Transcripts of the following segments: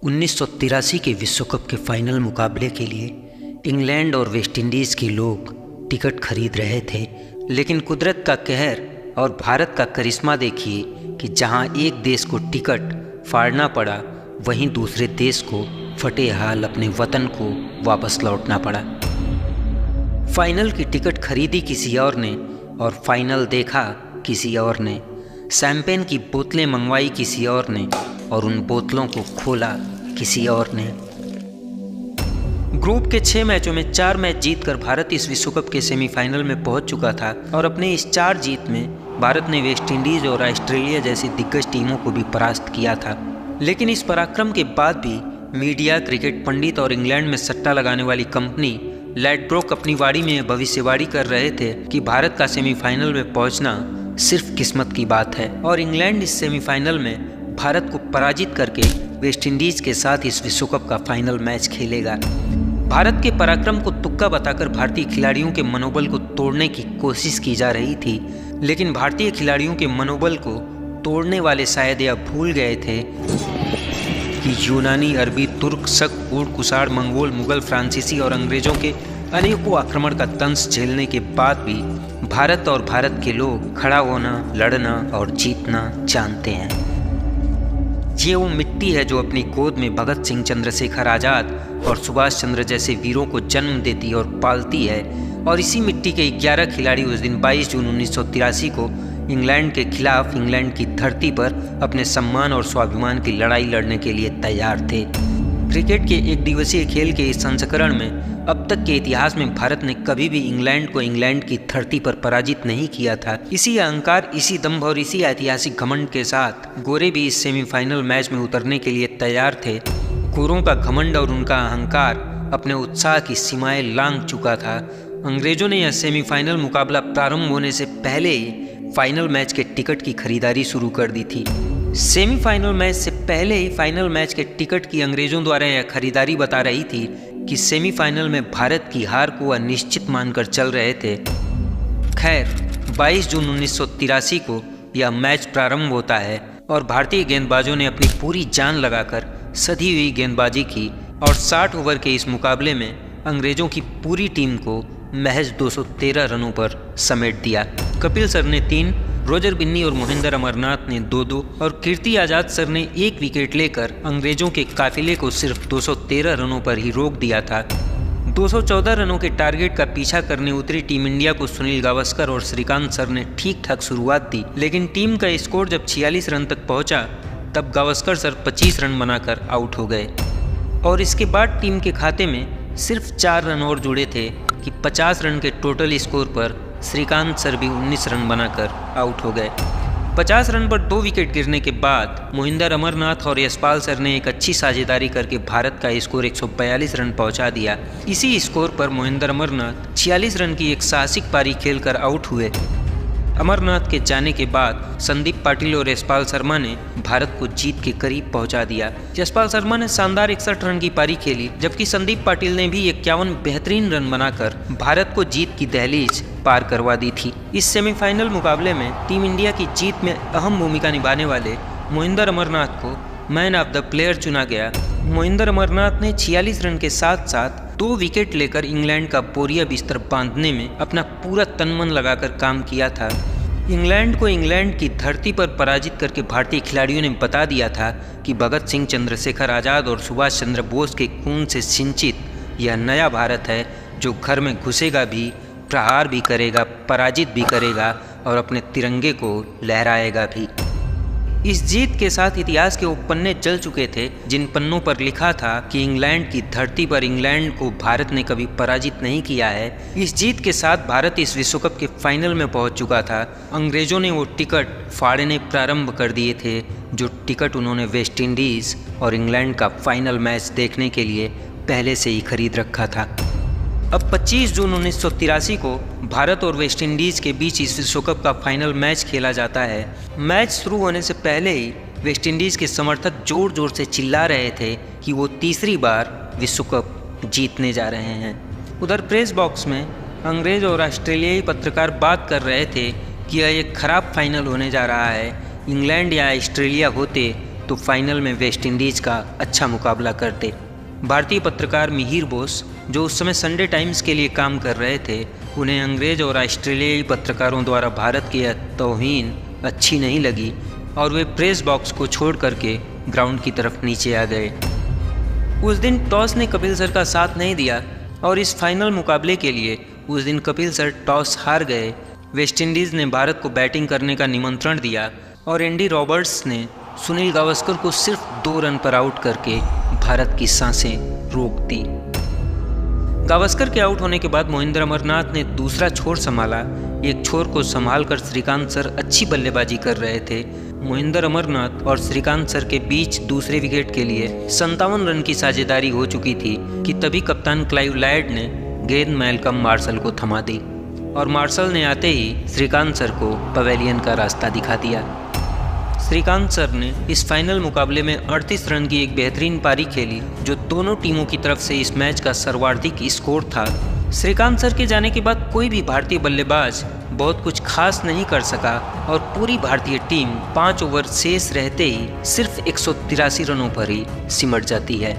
1983 के विश्व कप के फाइनल मुकाबले के लिए इंग्लैंड और वेस्टइंडीज़ के लोग टिकट खरीद रहे थे, लेकिन कुदरत का कहर और भारत का करिश्मा देखिए कि जहां एक देश को टिकट फाड़ना पड़ा, वहीं दूसरे देश को फटे हाल अपने वतन को वापस लौटना पड़ा। फाइनल की टिकट खरीदी किसी और ने और फाइनल देखा किसी और ने। शैंपेन की बोतलें मंगवाई किसी और ने और उन बोतलों को खोला किसी और ने। ग्रुप के 6 मैचों में 4 मैच जीतकर भारत इस विश्व कप के सेमीफाइनल में पहुंच चुका था और अपने इस 4 जीत में भारत ने वेस्टइंडीज और ऑस्ट्रेलिया जैसी दिग्गज टीमों को भी परास्त किया था। लेकिन इस पराक्रम के बाद भी मीडिया, क्रिकेट पंडित और इंग्लैंड में सट्टा लगाने वाली कंपनी लैडब्रोक अपनी वाड़ी में भविष्यवाणी कर रहे थे कि भारत का सेमीफाइनल में पहुंचना सिर्फ किस्मत की बात है और इंग्लैंड इस सेमीफाइनल में भारत को पराजित करके वेस्टइंडीज के साथ इस विश्व कप का फाइनल मैच खेलेगा। भारत के पराक्रम को तुक्का बताकर भारतीय खिलाड़ियों के मनोबल को तोड़ने की कोशिश की जा रही थी, लेकिन भारतीय खिलाड़ियों के मनोबल को तोड़ने वाले शायद यह भूल गए थे कि यूनानी, अरबी, तुर्क, शक, कूड़, कुषाण, मंगोल, मुगल, फ्रांसीसी और अंग्रेजों के अनेकों आक्रमण का दंश झेलने के बाद भी भारत और भारत के लोग खड़ा होना, लड़ना और जीतना जानते हैं। ये वो मिट्टी है जो अपनी गोद में भगत सिंह, चंद्रशेखर आज़ाद और सुभाष चंद्र जैसे वीरों को जन्म देती और पालती है। और इसी मिट्टी के 11 खिलाड़ी उस दिन 22 जून 1983 को इंग्लैंड के खिलाफ इंग्लैंड की धरती पर अपने सम्मान और स्वाभिमान की लड़ाई लड़ने के लिए तैयार थे। क्रिकेट के एक दिवसीय खेल के इस संस्करण में अब तक के इतिहास में भारत ने कभी भी इंग्लैंड को इंग्लैंड की धरती पर पराजित नहीं किया था। इसी अहंकार, इसी दंभ और इसी ऐतिहासिक घमंड के साथ गोरे भी इस सेमीफाइनल मैच में उतरने के लिए तैयार थे। गोरों का घमंड और उनका अहंकार अपने उत्साह की सीमाएं लांघ चुका था। अंग्रेजों ने यह सेमीफाइनल मुकाबला प्रारंभ होने से पहले ही फाइनल मैच के टिकट की खरीदारी शुरू कर दी थी। सेमीफाइनल मैच से पहले ही फाइनल मैच के टिकट की अंग्रेजों द्वारा यह खरीदारी बता रही थी कि सेमीफाइनल में भारत की हार को वह निश्चित मानकर चल रहे थे। खैर, 22 जून 1983 को यह मैच प्रारंभ होता है और भारतीय गेंदबाजों ने अपनी पूरी जान लगाकर सधी हुई गेंदबाजी की और 60 ओवर के इस मुकाबले में अंग्रेजों की पूरी टीम को महज 213 रनों पर समेट दिया। कपिल सर ने 3, रोजर बिन्नी और मोहिंदर अमरनाथ ने 2-2 और कीर्ति आजाद सर ने 1 विकेट लेकर अंग्रेजों के काफिले को सिर्फ 213 रनों पर ही रोक दिया था। 214 रनों के टारगेट का पीछा करने उतरी टीम इंडिया को सुनील गावस्कर और श्रीकांत सर ने ठीक ठाक शुरुआत दी, लेकिन टीम का स्कोर जब 46 रन तक पहुंचा तब गावस्कर सर 25 रन बनाकर आउट हो गए और इसके बाद टीम के खाते में सिर्फ 4 रन और जुड़े थे कि 50 रन के टोटल स्कोर पर श्रीकांत सर भी 19 रन बनाकर आउट हो गए। 50 रन पर 2 विकेट गिरने के बाद मोहिंदर अमरनाथ और यशपाल सर ने एक अच्छी साझेदारी करके भारत का स्कोर 142 रन पहुंचा दिया। इसी स्कोर पर मोहिंदर अमरनाथ 46 रन की एक साहसिक पारी खेलकर आउट हुए। अमरनाथ के जाने के बाद संदीप पाटिल और यशपाल शर्मा ने भारत को जीत के करीब पहुंचा दिया। यशपाल शर्मा ने शानदार 61 रन की पारी खेली, जबकि संदीप पाटिल ने भी 51 बेहतरीन रन बनाकर भारत को जीत की दहलीज पार करवा दी थी। इस सेमीफाइनल मुकाबले में टीम इंडिया की जीत में अहम भूमिका निभाने वाले मोहिंदर अमरनाथ को मैन ऑफ द प्लेयर चुना गया। मोहिंदर अमरनाथ ने 46 रन के साथ साथ 2 विकेट लेकर इंग्लैंड का बोरिया बिस्तर बांधने में अपना पूरा तन-मन लगाकर काम किया था। इंग्लैंड को इंग्लैंड की धरती पर पराजित करके भारतीय खिलाड़ियों ने बता दिया था कि भगत सिंह, चंद्रशेखर आज़ाद और सुभाष चंद्र बोस के खून से सिंचित यह नया भारत है जो घर में घुसेगा भी, प्रहार भी करेगा, पराजित भी करेगा और अपने तिरंगे को लहराएगा भी। इस जीत के साथ इतिहास के वो पन्ने जल चुके थे जिन पन्नों पर लिखा था कि इंग्लैंड की धरती पर इंग्लैंड को भारत ने कभी पराजित नहीं किया है। इस जीत के साथ भारत इस विश्व कप के फाइनल में पहुंच चुका था। अंग्रेजों ने वो टिकट फाड़ने प्रारंभ कर दिए थे जो टिकट उन्होंने वेस्टइंडीज़ और इंग्लैंड का फाइनल मैच देखने के लिए पहले से ही खरीद रखा था। अब 25 जून 1983 को भारत और वेस्टइंडीज़ के बीच इस विश्व कप का फाइनल मैच खेला जाता है। मैच शुरू होने से पहले ही वेस्टइंडीज़ के समर्थक जोर जोर से चिल्ला रहे थे कि वो तीसरी बार विश्व कप जीतने जा रहे हैं। उधर प्रेस बॉक्स में अंग्रेज और ऑस्ट्रेलियाई पत्रकार बात कर रहे थे कि यह एक खराब फाइनल होने जा रहा है। इंग्लैंड या ऑस्ट्रेलिया होते तो फाइनल में वेस्टइंडीज़ का अच्छा मुकाबला करते। भारतीय पत्रकार मिहिर बोस, जो उस समय संडे टाइम्स के लिए काम कर रहे थे, उन्हें अंग्रेज और ऑस्ट्रेलियाई पत्रकारों द्वारा भारत की यह तौहीन अच्छी नहीं लगी और वे प्रेस बॉक्स को छोड़ करके ग्राउंड की तरफ नीचे आ गए। उस दिन टॉस ने कपिल सर का साथ नहीं दिया और इस फाइनल मुकाबले के लिए उस दिन कपिल सर टॉस हार गए। वेस्टइंडीज़ ने भारत को बैटिंग करने का निमंत्रण दिया और एंडी रॉबर्ट्स ने सुनील गावस्कर को सिर्फ 2 रन पर आउट करके भारत की सांसें रोक दी। गावस्कर के आउट होने के बाद मोहिंद्र अमरनाथ ने दूसरा छोर संभाला। एक छोर को संभालकर श्रीकांत सर अच्छी बल्लेबाजी कर रहे थे। मोहिंद्र अमरनाथ और श्रीकांत सर के बीच दूसरे विकेट के लिए 57 रन की साझेदारी हो चुकी थी कि तभी कप्तान क्लाइव लायड ने गेंद मैल्कम मार्शल को थमा दी और मार्शल ने आते ही श्रीकांत सर को पवेलियन का रास्ता दिखा दिया। श्रीकांत सर ने इस फाइनल मुकाबले में 38 रन की एक बेहतरीन पारी खेली, जो दोनों टीमों की तरफ से इस मैच का सर्वाधिक स्कोर था। श्रीकांत सर के जाने के बाद कोई भी भारतीय बल्लेबाज बहुत कुछ खास नहीं कर सका और पूरी भारतीय टीम 5 ओवर शेष रहते ही सिर्फ 183 रनों पर ही सिमट जाती है।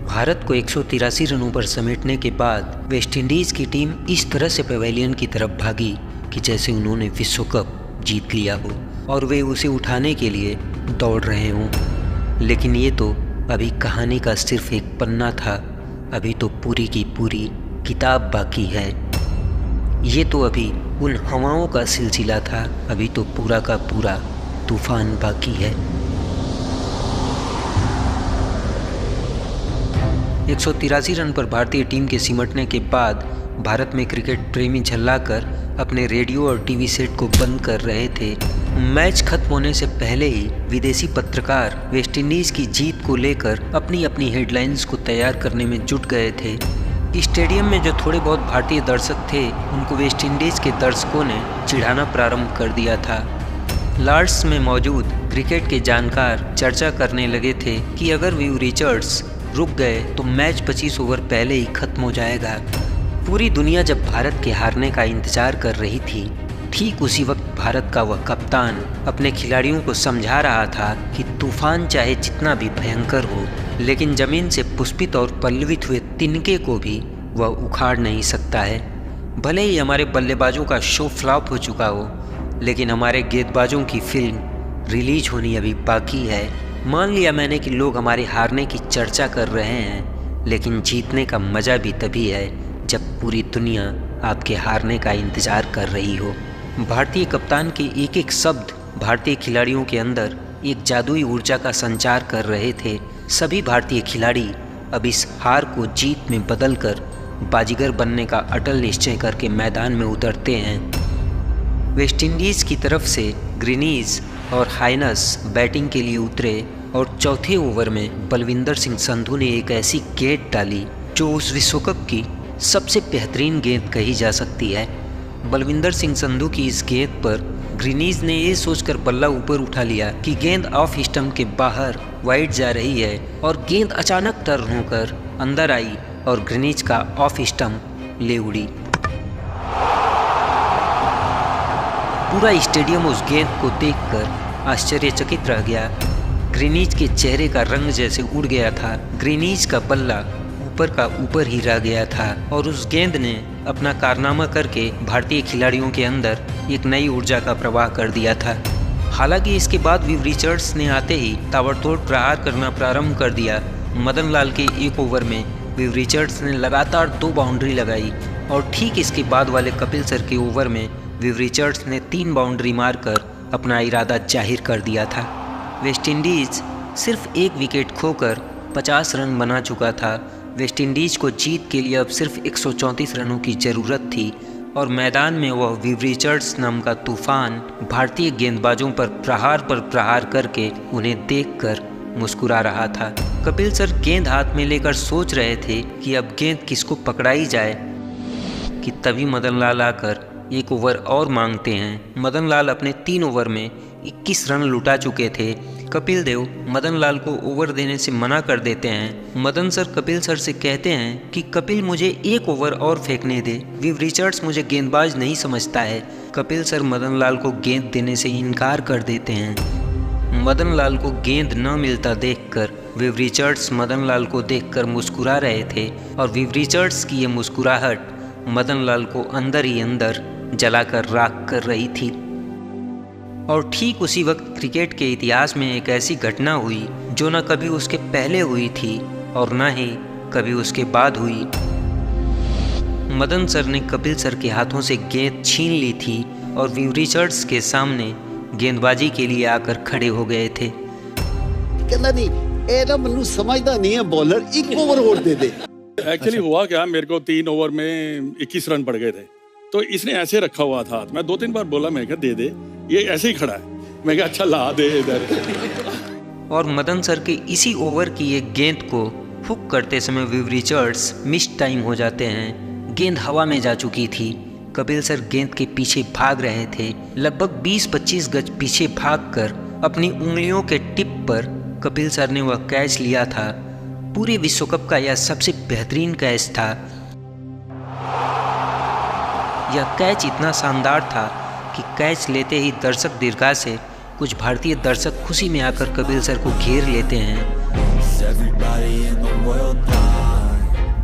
भारत को 183 रनों पर समेटने के बाद वेस्टइंडीज़ की टीम इस तरह से पवेलियन की तरफ भागी कि जैसे उन्होंने विश्व कप जीत लिया हो और वे उसे उठाने के लिए दौड़ रहे हों। लेकिन ये तो अभी कहानी का सिर्फ एक पन्ना था, अभी तो पूरी की पूरी किताब बाकी है। ये तो अभी उन हवाओं का सिलसिला था, अभी तो पूरा का पूरा तूफान बाकी है। 183 रन पर भारतीय टीम के सिमटने के बाद भारत में क्रिकेट प्रेमी झल्लाकर अपने रेडियो और टीवी सेट को बंद कर रहे थे। मैच खत्म होने से पहले ही विदेशी पत्रकार वेस्टइंडीज़ की जीत को लेकर अपनी अपनी हेडलाइंस को तैयार करने में जुट गए थे। स्टेडियम में जो थोड़े बहुत भारतीय दर्शक थे, उनको वेस्टइंडीज़ के दर्शकों ने चिढ़ाना प्रारंभ कर दिया था। लॉर्ड्स में मौजूद क्रिकेट के जानकार चर्चा करने लगे थे कि अगर व्यू रिचर्ड्स रुक गए तो मैच 25 ओवर पहले ही खत्म हो जाएगा। पूरी दुनिया जब भारत के हारने का इंतजार कर रही थी, ठीक उसी वक्त भारत का वह कप्तान अपने खिलाड़ियों को समझा रहा था कि तूफान चाहे जितना भी भयंकर हो, लेकिन जमीन से पुष्पित और पल्लवित हुए तिनके को भी वह उखाड़ नहीं सकता है। भले ही हमारे बल्लेबाजों का शो फ्लॉप हो चुका हो, लेकिन हमारे गेंदबाजों की फिल्म रिलीज होनी अभी बाकी है। मान लिया मैंने कि लोग हमारे हारने की चर्चा कर रहे हैं, लेकिन जीतने का मज़ा भी तभी है जब पूरी दुनिया आपके हारने का इंतज़ार कर रही हो। भारतीय कप्तान के एक एक शब्द भारतीय खिलाड़ियों के अंदर एक जादुई ऊर्जा का संचार कर रहे थे। सभी भारतीय खिलाड़ी अब इस हार को जीत में बदलकर बाजीगर बनने का अटल निश्चय करके मैदान में उतरते हैं। वेस्टइंडीज़ की तरफ से ग्रीनीज और हाइनस बैटिंग के लिए उतरे और चौथे ओवर में बलविंदर सिंह संधू ने एक ऐसी गेंद डाली जो उस विश्व कप की सबसे बेहतरीन गेंद कही जा सकती है। बलविंदर सिंह संधू की इस गेंद पर ग्रीनीज ने ये सोचकर बल्ला ऊपर उठा लिया कि गेंद ऑफ स्टंप के बाहर वाइड जा रही है, और गेंद अचानक टर्न होकर अंदर आई और ग्रीनीज का ऑफ स्टंप ले उड़ी। पूरा स्टेडियम उस गेंद को देखकर आश्चर्यचकित रह गया। ग्रीनीज के चेहरे का रंग जैसे उड़ गया था। ग्रीनीज का बल्ला ऊपर का ऊपर ही रह गया था और उस गेंद ने अपना कारनामा करके भारतीय खिलाड़ियों के अंदर एक नई ऊर्जा का प्रवाह कर दिया था। हालांकि इसके बाद विव रिचर्ड्स ने आते ही ताबड़तोड़ प्रहार करना प्रारंभ कर दिया। मदन लाल के एक ओवर में विव रिचर्ड्स ने लगातार 2 बाउंड्री लगाई और ठीक इसके बाद वाले कपिल सर के ओवर में विव रिचर्ड्स ने 3 बाउंड्री मारकर अपना इरादा जाहिर कर दिया था। वेस्टइंडीज़ सिर्फ 1 विकेट खोकर 50 रन बना चुका था। वेस्टइंडीज़ को जीत के लिए अब सिर्फ 134 रनों की ज़रूरत थी और मैदान में वह विव रिचर्ड्स नाम का तूफान भारतीय गेंदबाजों पर प्रहार करके उन्हें देखकर मुस्कुरा रहा था। कपिल सर गेंद हाथ में लेकर सोच रहे थे कि अब गेंद किसको पकड़ाई जाए कि तभी मदन लाल आकर 1 ओवर और मांगते हैं। मदन लाल अपने 3 ओवर में 21 रन लुटा चुके थे। कपिल देव मदन लाल को ओवर देने से मना कर देते हैं। मदन सर कपिल सर से कहते हैं कि कपिल मुझे 1 ओवर और फेंकने दे, विव रिचर्ड्स मुझे गेंदबाज नहीं समझता है। कपिल सर मदन लाल को गेंद देने से इनकार कर देते हैं। मदन लाल को गेंद न मिलता देखकर विव रिचर्ड्स मदन लाल को देखकर मुस्कुरा रहे थे और विव रिचर्ड्स की ये मुस्कुराहट मदन लाल को अंदर ही अंदर जलाकर राख कर रही थी। और ठीक उसी वक्त क्रिकेट के इतिहास में एक ऐसी घटना हुई जो न कभी उसके पहले हुई थी और न ही कभी उसके बाद हुई। मदन सर ने कपिल सर के हाथों से गेंद छीन ली थी और विव रिचर्ड्स के सामने गेंदबाजी के लिए आकर खड़े हो गए थे। कहना नहीं एरा मनु समझदा नहीं है बॉलर, एक ओवर और दे दे। एक्चुअली हुआ क्या, मेरे को 3 ओवर में 21 रन पड़ गए थे, तो इसने ऐसे रखा हुआ था। मैं 2-3 बार बोला, मैं कहा दे दे, ये ऐसे ही खड़ा है। मैं कहा अच्छा ला दे इधर। और मदन सर के इसी ओवर की एक गेंद को हुक करते समय विव रिचर्ड्स मिस टाइम हो जाते हैं। गेंद हवा में जा चुकी थी। कपिल सर गेंद के पीछे भाग रहे थे। लगभग 20-25 गज पीछे भागकर अपनी उंगलियों के टिप पर कपिल सर ने वह कैच लिया था। पूरे विश्व कप का यह सबसे बेहतरीन कैच था। यह कैच इतना शानदार था कि कैच लेते ही दर्शक दीर्घा से कुछ भारतीय दर्शक खुशी में आकर कपिल सर को घेर लेते हैं।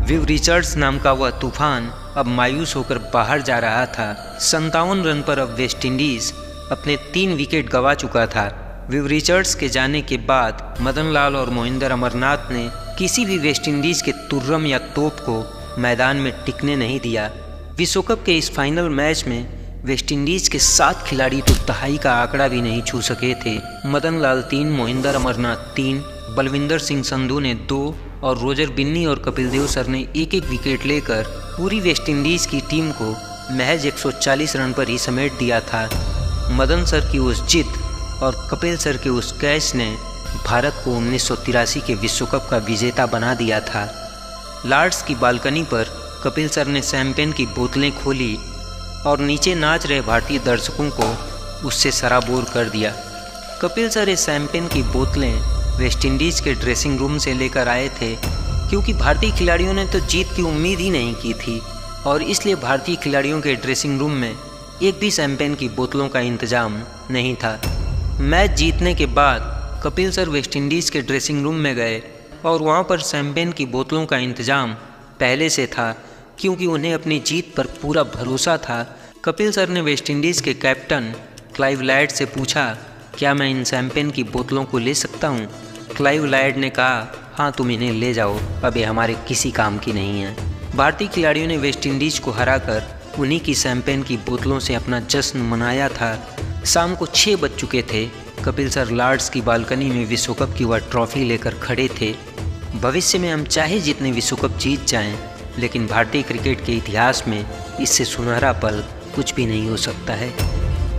विव रिचर्ड्स नाम का वह तूफान अब मायूस होकर बाहर जा रहा था। 57 रन पर अब वेस्टइंडीज अपने 3 विकेट गंवा चुका था। विव रिचर्ड्स के जाने के बाद मदन लाल और मोहिंदर अमरनाथ ने किसी भी वेस्टइंडीज के तुर्रम या तोप को मैदान में टिकने नहीं दिया। विश्व कप के इस फाइनल मैच में वेस्टइंडीज के 7 खिलाड़ी तो दहाई का आंकड़ा भी नहीं छू सके थे। मदन लाल 3, मोहिंदर अमरनाथ 3, बलविंदर सिंह संधू ने 2 और रोजर बिन्नी और कपिल देव सर ने 1-1 विकेट लेकर पूरी वेस्टइंडीज की टीम को महज 140 रन पर ही समेट दिया था। मदन सर की उस जीत और कपिल सर के उस कैच ने भारत को 1983 के विश्व कप का विजेता बना दिया था। लॉर्ड्स की बालकनी पर कपिल सर ने शैंपेन की बोतलें खोली और नीचे नाच रहे भारतीय दर्शकों को उससे सराबोर कर दिया। कपिल सर ये शैंपेन की बोतलें वेस्टइंडीज के ड्रेसिंग रूम से लेकर आए थे, क्योंकि भारतीय खिलाड़ियों ने तो जीत की उम्मीद ही नहीं की थी और इसलिए भारतीय खिलाड़ियों के ड्रेसिंग रूम में एक भी शैंपेन की बोतलों का इंतजाम नहीं था। मैच जीतने के बाद कपिल सर वेस्टइंडीज़ के ड्रेसिंग रूम में गए और वहाँ पर शैंपेन की बोतलों का इंतजाम पहले से था, क्योंकि उन्हें अपनी जीत पर पूरा भरोसा था। कपिल सर ने वेस्टइंडीज़ के कैप्टन क्लाइव लायड से पूछा, क्या मैं इन शैंपेन की बोतलों को ले सकता हूँ? क्लाइव लायड ने कहा, हाँ तुम इन्हें ले जाओ, अब ये हमारे किसी काम की नहीं है। भारतीय खिलाड़ियों ने वेस्टइंडीज़ को हराकर उन्हीं की शैंपेन की बोतलों से अपना जश्न मनाया था। शाम को 6 बज चुके थे। कपिल सर लॉर्ड्स की बालकनी में विश्व कप की वह ट्रॉफी लेकर खड़े थे। भविष्य में हम चाहे जितने विश्व कप जीत जाएं, लेकिन भारतीय क्रिकेट के इतिहास में इससे सुनहरा पल कुछ भी नहीं हो सकता है।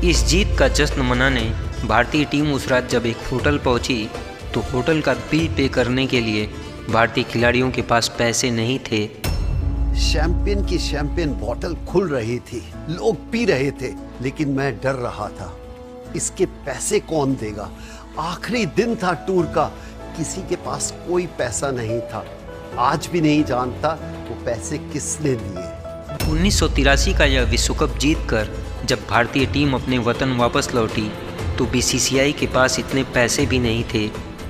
इस जीत का जश्न मनाने भारतीय टीम उस रात जब एक होटल पहुंची तो होटल का बिल पे करने के लिए भारतीय खिलाड़ियों के पास पैसे नहीं थे। शैंपेन की शैंपेन बोतल खुल रही थी, लोग पी रहे थे, लेकिन मैं डर रहा था, इसके पैसे कौन देगा? आखिरी दिन था टूर का, किसी के पास कोई पैसा नहीं था। आज भी नहीं जानता वो पैसे किसने दिए। 1983 का यह विश्व कप जीतकर जब भारतीय टीम अपने वतन वापस लौटी तो बीसीसीआई के पास इतने पैसे भी नहीं थे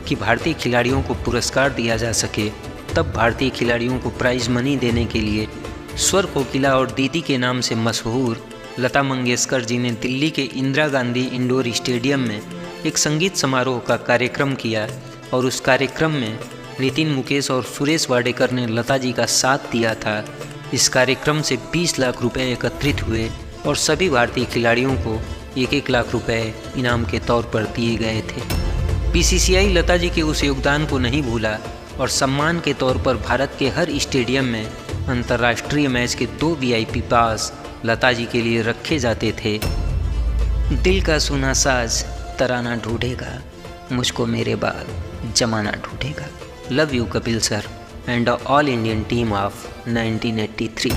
कि भारतीय खिलाड़ियों को पुरस्कार दिया जा सके। तब भारतीय खिलाड़ियों को प्राइज मनी देने के लिए स्वर कोकिला और दीदी के नाम से मशहूर लता मंगेशकर जी ने दिल्ली के इंदिरा गांधी इंडोर स्टेडियम में एक संगीत समारोह का कार्यक्रम किया और उस कार्यक्रम में नितिन मुकेश और सुरेश वाडेकर ने लता जी का साथ दिया था। इस कार्यक्रम से 20 लाख रुपए एकत्रित हुए और सभी भारतीय खिलाड़ियों को 1-1 लाख रुपए इनाम के तौर पर दिए गए थे। बीसीसीआई लता जी के उस योगदान को नहीं भूला और सम्मान के तौर पर भारत के हर स्टेडियम में अंतर्राष्ट्रीय मैच के 2 VIP पास लता जी के लिए रखे जाते थे। दिल का सुना साज तराना ढूंढेगा, मुझको मेरे बाद जमाना ढूंढेगा। Love you Kapil sir and all Indian team of 1983।